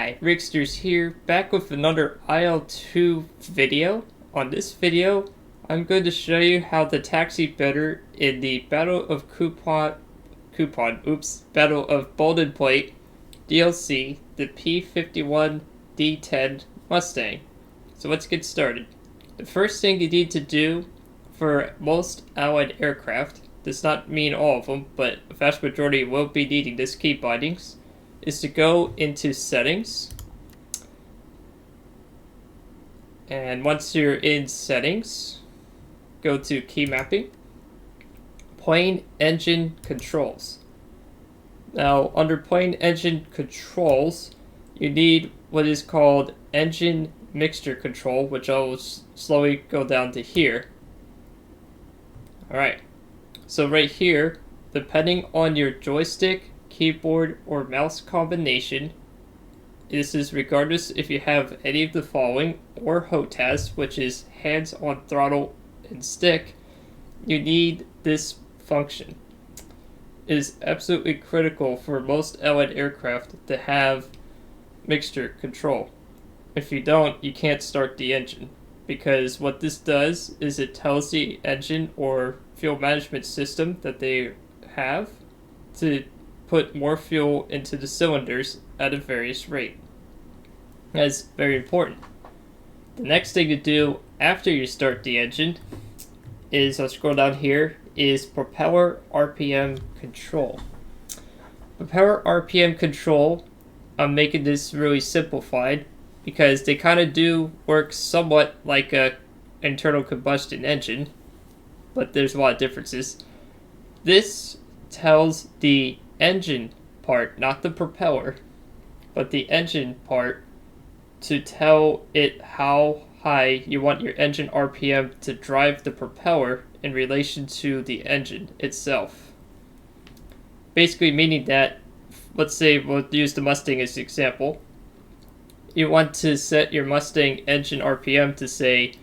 Hi, Rigsters here, back with another IL-2 video. On this video, I'm going to show you how to taxi better in the Battle of Battle of Golden Plate DLC, the P-51D-10 Mustang. So let's get started. The first thing you need to do for most allied aircraft, does not mean all of them, but a vast majority will be needing this key bindings, is to go into settings, and once you're in settings, go to key mapping, plane engine controls. Now under plane engine controls, you need what is called engine mixture control, which I'll slowly go down to here. Alright, so right here, depending on your joystick, keyboard, or mouse combination, this is regardless if you have any of the following, or HOTAS, which is hands on throttle and stick, you need this function. It is absolutely critical for most allied aircraft to have mixture control. If you don't, you can't start the engine, because what this does is it tells the engine or fuel management system that they have to put more fuel into the cylinders at a various rate. That's very important. The next thing to do after you start the engine is, I'll scroll down here, is propeller RPM control. Propeller RPM control, I'm making this really simplified because they kind of do work somewhat like a internal combustion engine, but there's a lot of differences. This tells the engine part, not the propeller, but the engine part, to tell it how high you want your engine RPM to drive the propeller in relation to the engine itself. Basically meaning that, let's say we'll use the Mustang as an example. You want to set your Mustang engine RPM to say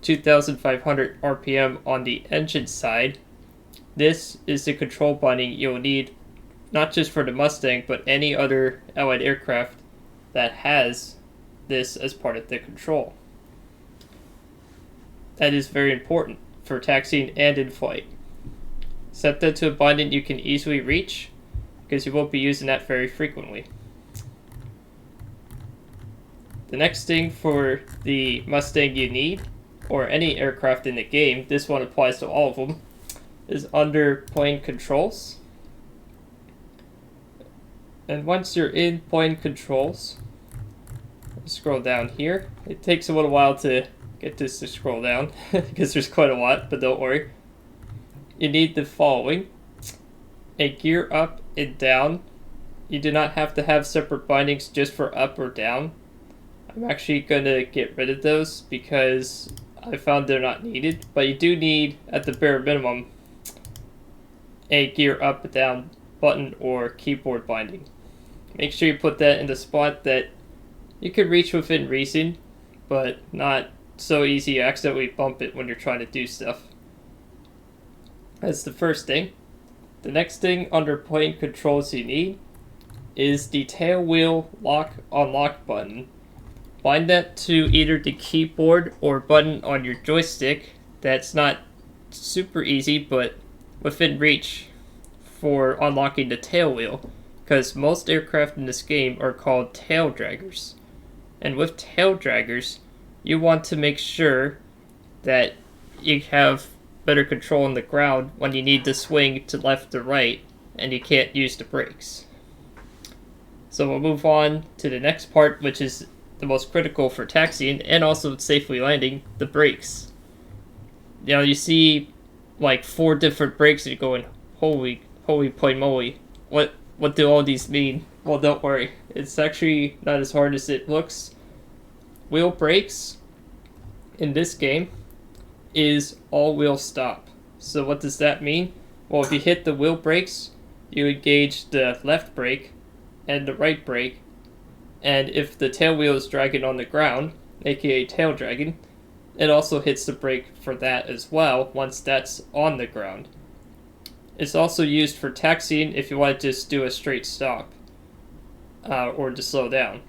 2,500 RPM on the engine side. This is the control binding you'll need not just for the Mustang, but any other allied aircraft that has this as part of the control. That is very important for taxiing and in flight. Set that to a binding you can easily reach, because you won't be using that very frequently. The next thing for the Mustang you need, or any aircraft in the game, this one applies to all of them, is under plane controls. And once you're in plane controls, scroll down here. It takes a little while to get this to scroll down because there's quite a lot, but don't worry. You need the following: a gear up and down. You do not have to have separate bindings just for up or down. I'm actually going to get rid of those because I found they're not needed, but you do need, at the bare minimum, a gear up and down button or keyboard binding. Make sure you put that in the spot that you can reach within reason, but not so easy you accidentally bump it when you're trying to do stuff. That's the first thing. The next thing under plane controls you need is the tail wheel lock unlock button. Bind that to either the keyboard or button on your joystick. That's not super easy, but within reach for unlocking the tail wheel, because most aircraft in this game are called tail draggers. And with tail draggers, you want to make sure that you have better control on the ground when you need to swing to left or right and you can't use the brakes. So we'll move on to the next part, which is the most critical for taxiing and also safely landing, the brakes. Now you see like 4 different brakes and you're going, holy play moly, what do all these mean? Well, don't worry, it's actually not as hard as it looks. Wheel brakes in this game is all wheel stop. So what does that mean? Well, if you hit the wheel brakes, you engage the left brake and the right brake, and if the tail wheel is dragging on the ground, aka tail dragging, it also hits the brake for that as well once that's on the ground. It's also used for taxiing if you want to just do a straight stop or to slow down.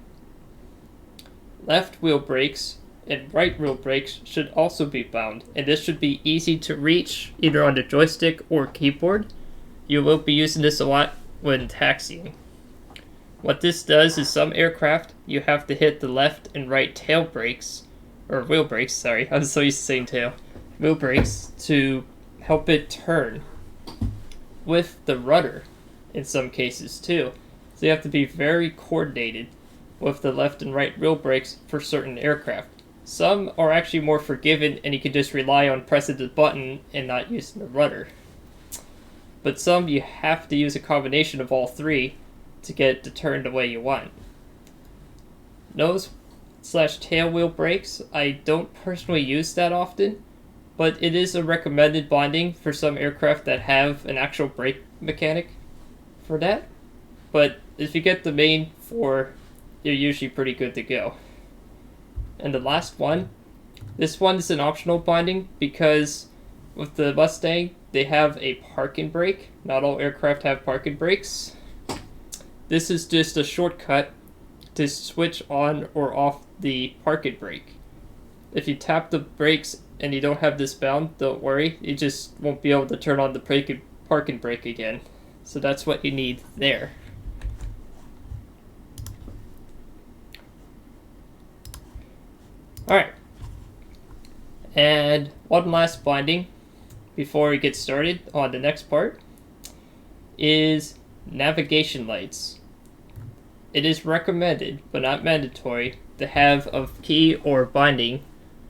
left wheel brakes and right wheel brakes should also be bound, and this should be easy to reach either on the joystick or keyboard. You will be using this a lot when taxiing. What this does is some aircraft you have to hit the left and right tail brakes, or wheel brakes, sorry, I'm so used to saying tail, wheel brakes to help it turn, with the rudder in some cases too. So you have to be very coordinated with the left and right wheel brakes for certain aircraft. Some are actually more forgiving and you can just rely on pressing the button and not using the rudder. But some you have to use a combination of all three to get it to turn the way you want. Nose/tail wheel brakes, I don't personally use that often, but it is a recommended binding for some aircraft that have an actual brake mechanic for that. But if you get the main four, you're usually pretty good to go. And the last one, this one is an optional binding because with the Mustang, they have a parking brake. Not all aircraft have parking brakes. This is just a shortcut to switch on or off the parking brake. If you tap the brakes and you don't have this bound, don't worry, you just won't be able to turn on the parking brake again. So that's what you need there. Alright, and one last binding before we get started on the next part is navigation lights. It is recommended, but not mandatory, to have a key or binding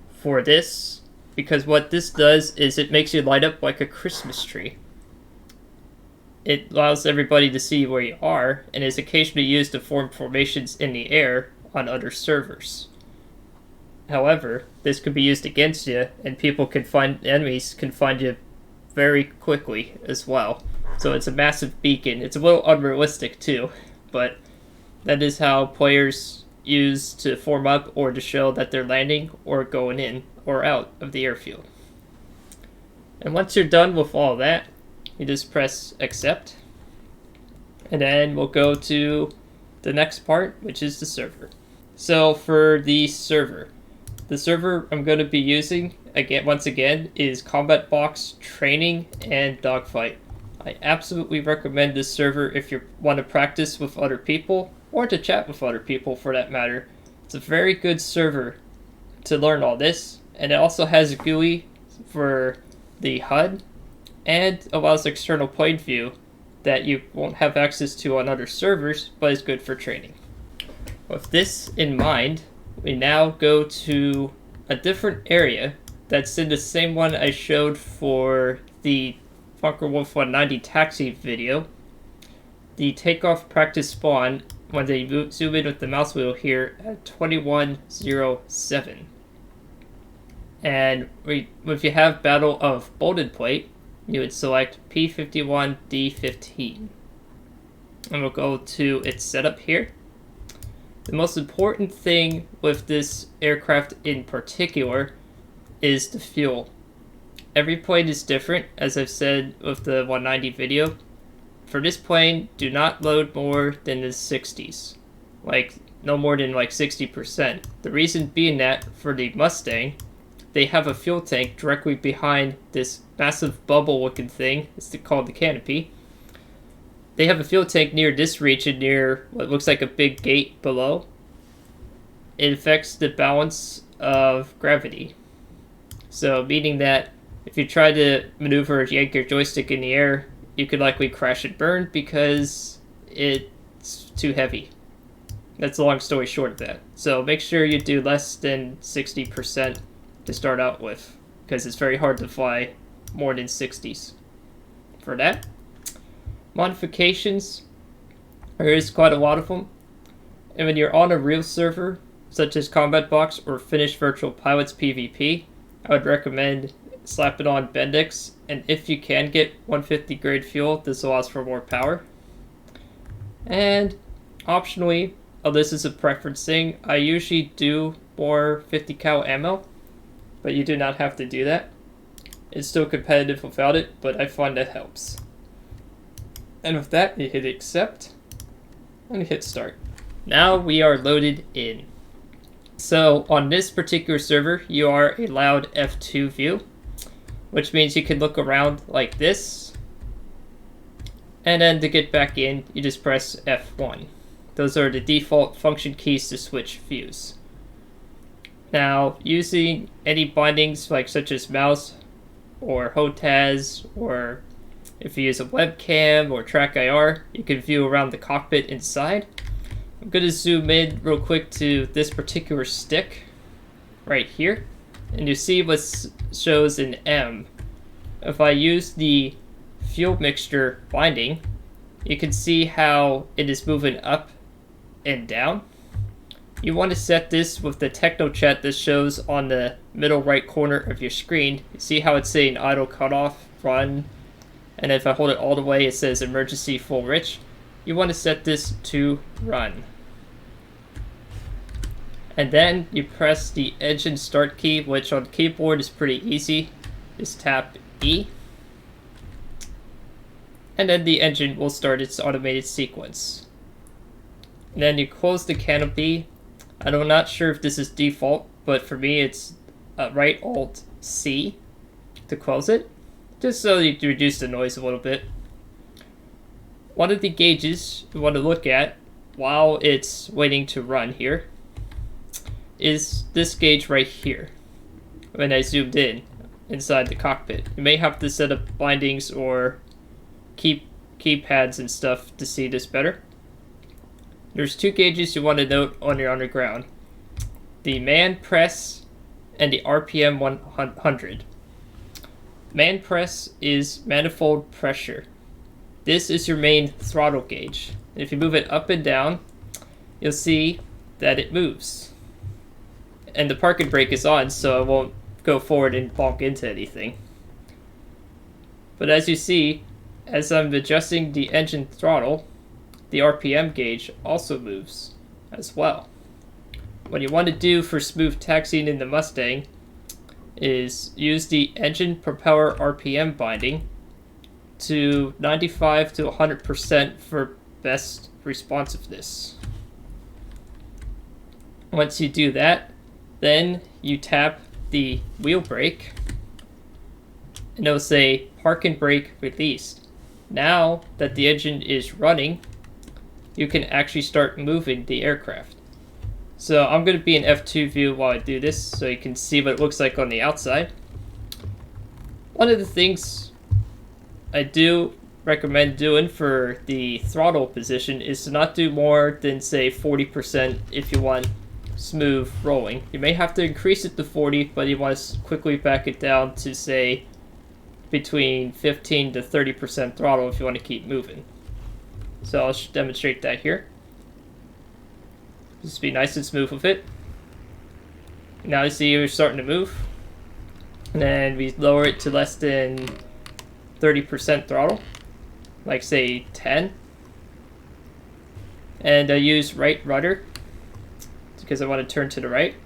for this, because what this does is it makes you light up like a Christmas tree. It allows everybody to see where you are, and is occasionally used to form formations in the air on other servers. However, this could be used against you, and enemies can find you very quickly as well. So it's a massive beacon. It's a little unrealistic too, but that is how players use to form up or to show that they're landing or going in or out of the airfield. And once you're done with all that, you just press accept, and then we'll go to the next part, which is the server. So for the server I'm going to be using once again is Combat Box Training and Dogfight. I absolutely recommend this server if you want to practice with other people or to chat with other people for that matter. It's a very good server to learn all this, and it also has a GUI for the HUD and allows external plane view that you won't have access to on other servers, but is good for training. With this in mind, we now go to a different area that's in the same one I showed for the Funker Wolf 190 taxi video. The takeoff practice spawn when they zoom in with the mouse wheel here at 2107. And if you have Battle of Bolted Plate, you would select P-51D-10. And we'll go to its setup here. The most important thing with this aircraft in particular is the fuel. Every plane is different, as I've said with the 190 video. For this plane, do not load more than the 60s. No more than 60%. The reason being that for the Mustang, they have a fuel tank directly behind this massive bubble looking thing. It's called the canopy. They have a fuel tank near this region, near what looks like a big gate below. It affects the balance of gravity. So meaning that if you try to maneuver or yank your joystick in the air, you could likely crash and burn because it's too heavy. That's the long story short of that. So make sure you do less than 60% to start out with, because it's very hard to fly more than 60s. For that, modifications, there is quite a lot of them. And when you're on a real server, such as Combat Box or Finnish Virtual Pilots PvP, I would recommend slapping on Bendix, and if you can get 150 grade fuel, this allows for more power. And optionally, this is a preference thing, I usually do more 50 cal ammo, but you do not have to do that. It's still competitive without it, but I find that helps. And with that, you hit accept, and you hit start. Now we are loaded in. So on this particular server, you are allowed F2 view, which means you can look around like this. And then to get back in, you just press F1. Those are the default function keys to switch views. Now, using any bindings like such as mouse or HOTAS, or if you use a webcam or track IR, you can view around the cockpit inside. I'm going to zoom in real quick to this particular stick right here, and you see what shows an M. If I use the fuel mixture binding, you can see how it is moving up and down. You want to set this with the techno chat that shows on the middle right corner of your screen. You see how it's saying idle cutoff, run, and if I hold it all the way, it says emergency full rich. You want to set this to run. And then you press the engine start key, which on the keyboard is pretty easy. Just tap E. And then the engine will start its automated sequence. And then you close the canopy. I'm not sure if this is default, but for me it's right Alt C to close it, just so you reduce the noise a little bit. One of the gauges you want to look at while it's waiting to run here is this gauge right here. When I zoomed in inside the cockpit, you may have to set up bindings or keypads and stuff to see this better. There's two gauges you want to note on your underground: the man press and the RPM 100. Man press is manifold pressure. This is your main throttle gauge. And if you move it up and down, you'll see that it moves. And the park and brake is on, so it won't go forward and bonk into anything. But as you see, as I'm adjusting the engine throttle, the RPM gauge also moves as well. What you want to do for smooth taxiing in the Mustang is use the engine propeller RPM binding to 95 to 100% for best responsiveness. Once you do that, then you tap the wheel brake and it'll say park and brake released. Now that the engine is running, you can actually start moving the aircraft. So I'm going to be in F2 view while I do this so you can see what it looks like on the outside. One of the things I do recommend doing for the throttle position is to not do more than say 40% if you want smooth rolling. You may have to increase it to 40, but you want to quickly back it down to say between 15 to 30% throttle if you want to keep moving. So I'll demonstrate that here. Just be nice and smooth with it. Now you see we're starting to move. And then we lower it to less than 30% throttle, like say 10. And I use right rudder because I want to turn to the right.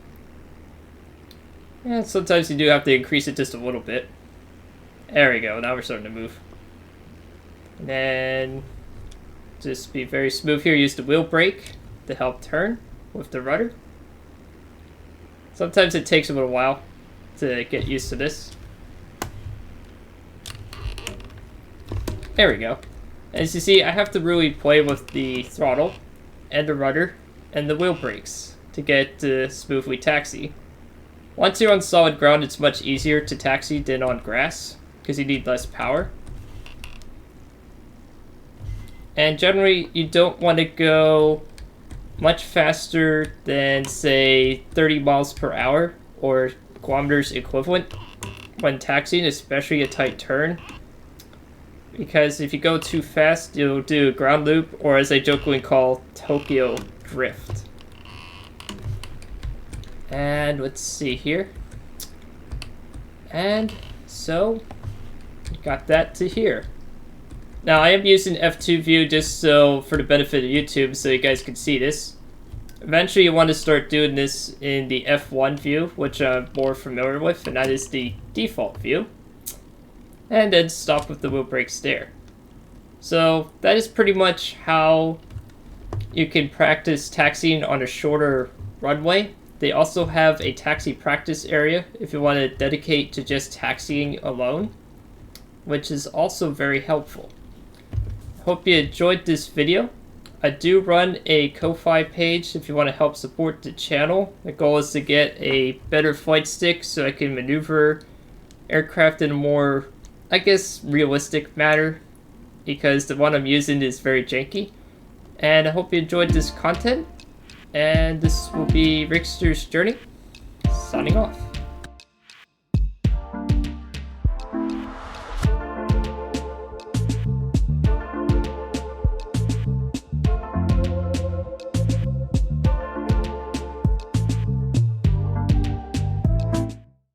And sometimes you do have to increase it just a little bit. There we go, now we're starting to move. And then just be very smooth here. Use the wheel brake to help turn with the rudder. Sometimes it takes a little while to get used to this. There we go. As you see, I have to really play with the throttle and the rudder and the wheel brakes to get to smoothly taxi. Once you're on solid ground, it's much easier to taxi than on grass because you need less power. And generally, you don't want to go much faster than, say, 30 miles per hour or kilometers equivalent when taxiing, especially a tight turn. Because if you go too fast, you'll do a ground loop, or as I jokingly call, Tokyo drift. And let's see here. And so, got that to here. Now, I am using F2 view just so for the benefit of YouTube so you guys can see this. Eventually, you want to start doing this in the F1 view, which I'm more familiar with, and that is the default view. And then stop with the wheel brakes there. So that is pretty much how you can practice taxiing on a shorter runway. They also have a taxi practice area if you want to dedicate to just taxiing alone, which is also very helpful. Hope you enjoyed this video. I do run a Ko-Fi page if you want to help support the channel. The goal is to get a better flight stick so I can maneuver aircraft in a more, I guess, realistic manner, because the one I'm using is very janky. And I hope you enjoyed this content. And this will be Rigsters Journey, signing off.